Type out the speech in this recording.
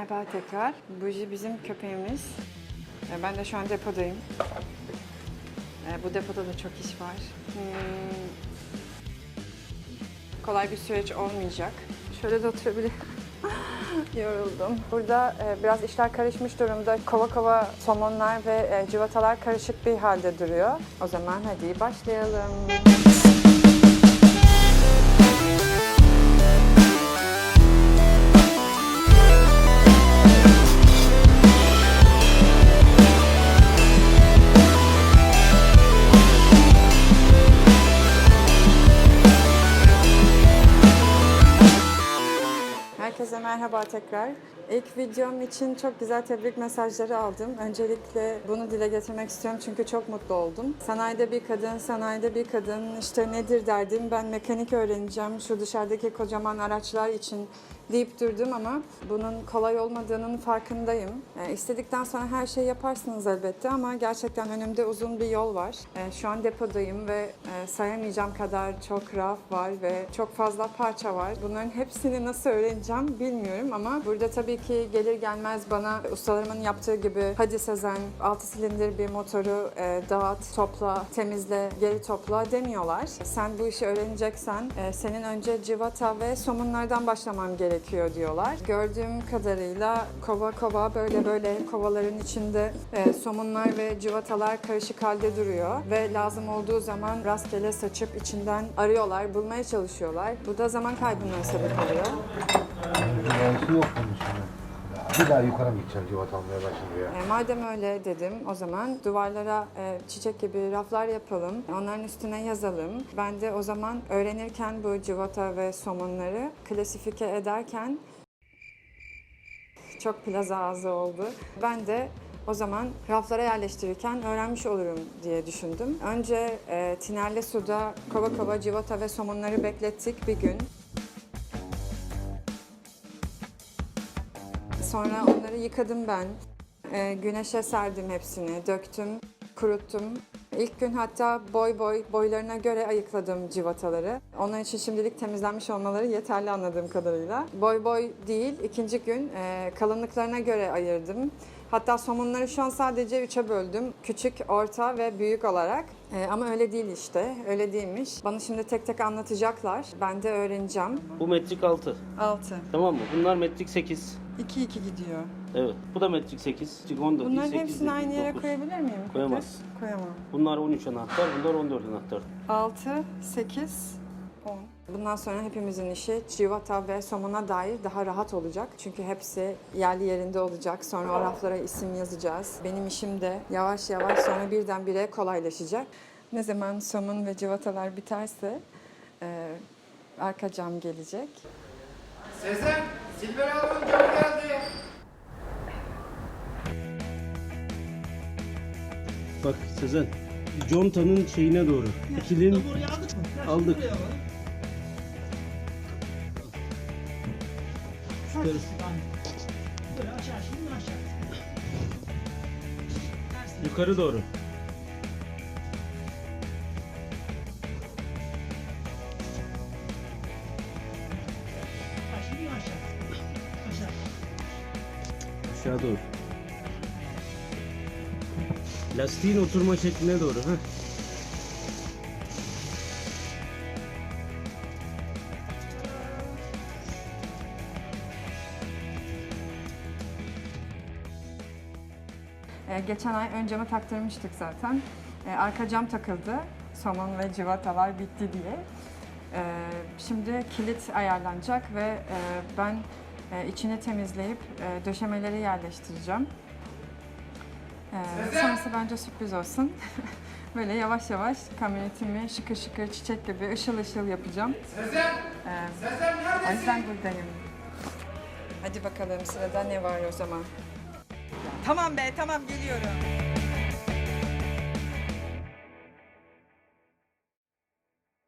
Merhaba tekrar. Buji bizim köpeğimiz. Ben de şu an depodayım. Bu depoda da çok iş var. Kolay bir süreç olmayacak. Şöyle de oturabilirim. Yoruldum. Burada biraz işler karışmış durumda. Kova kova somonlar ve civatalar karışık bir halde duruyor. O zaman hadi başlayalım. Herkese merhaba tekrar. İlk videom için çok güzel tebrik mesajları aldım. Öncelikle bunu dile getirmek istiyorum çünkü çok mutlu oldum. Sanayide bir kadın, işte nedir derdim, ben mekanik öğreneceğim, şu dışarıdaki kocaman araçlar için deyip durdum ama bunun kolay olmadığının farkındayım. İstedikten sonra her şeyi yaparsınız elbette ama gerçekten önümde uzun bir yol var. Şu an depodayım ve sayamayacağım kadar çok raf var ve çok fazla parça var. Bunların hepsini nasıl öğreneceğim bilmiyorum ama burada tabii ki gelir gelmez bana ustalarımın yaptığı gibi hadi Sezen 6 silindir bir motoru dağıt, topla, temizle, geri topla demiyorlar. Sen bu işi öğreneceksen senin önce civata ve somunlardan başlaman gerekiyor diyorlar. Gördüğüm kadarıyla kova kova böyle kovaların içinde somunlar ve civatalar karışık halde duruyor ve lazım olduğu zaman rastgele saçıp içinden arıyorlar, bulmaya çalışıyorlar. Bu da zaman kaybına sebep oluyor. Su yok bunun içinde. Bir daha yukarı mı gideceğim civat almaya başladı ya? Madem öyle dedim, o zaman duvarlara çiçek gibi raflar yapalım. Onların üstüne yazalım. Ben de o zaman öğrenirken bu civata ve somunları klasifike ederken çok plaza ağzı oldu. Ben de o zaman raflara yerleştirirken öğrenmiş olurum diye düşündüm. Önce tinerli suda kova kova civata ve somunları beklettik bir gün. Sonra onları yıkadım ben. Güneşe serdim hepsini, döktüm, kuruttum. İlk gün hatta boylarına göre ayıkladım civataları. Onun için şimdilik temizlenmiş olmaları yeterli anladığım kadarıyla. Boy değil, ikinci gün kalınlıklarına göre ayırdım. Hatta somunları şu an sadece 3'e böldüm. Küçük, orta ve büyük olarak. Ama öyle değil işte, öyle değilmiş. Bana şimdi tek tek anlatacaklar. Ben de öğreneceğim. Bu metrik 6. 6. Tamam mı? Bunlar metrik 8. 2-2 gidiyor. Evet. Bu da metrik 8. 14 Bunların değil, 8 hepsini değil, aynı yere 9. koyabilir miyim? Koyamaz. Koyamam. Bunlar 13 anahtar, bunlar 14 anahtar. 6, 8, 10. Bundan sonra hepimizin işi civata ve somuna dair daha rahat olacak. Çünkü hepsi yerli yerinde olacak. Sonra o raflara isim yazacağız. Benim işim de yavaş yavaş sonra birdenbire kolaylaşacak. Ne zaman somun ve civatalar biterse arka cam gelecek. Sezen, Silver Alman cam geldi. Bak Sezen, contanın şeyine doğru. Kilim aldık. Yukarı doğru. Aşağı doğru. Lastiğin oturma şekline doğru. Heh. Geçen ay ön cama taktırmıştık zaten. Arka cam takıldı. Somun ve civatalar bitti diye. Şimdi kilit ayarlanacak ve ben içini temizleyip döşemeleri yerleştireceğim. Sonrası bence sürpriz olsun. Böyle yavaş yavaş kamyonetimi şıkır şıkır çiçek gibi ışıl ışıl yapacağım. Sezen, Sezen O neredesin? yüzden buradayım. Hadi bakalım sırada ne var o zaman. Tamam be, tamam geliyorum.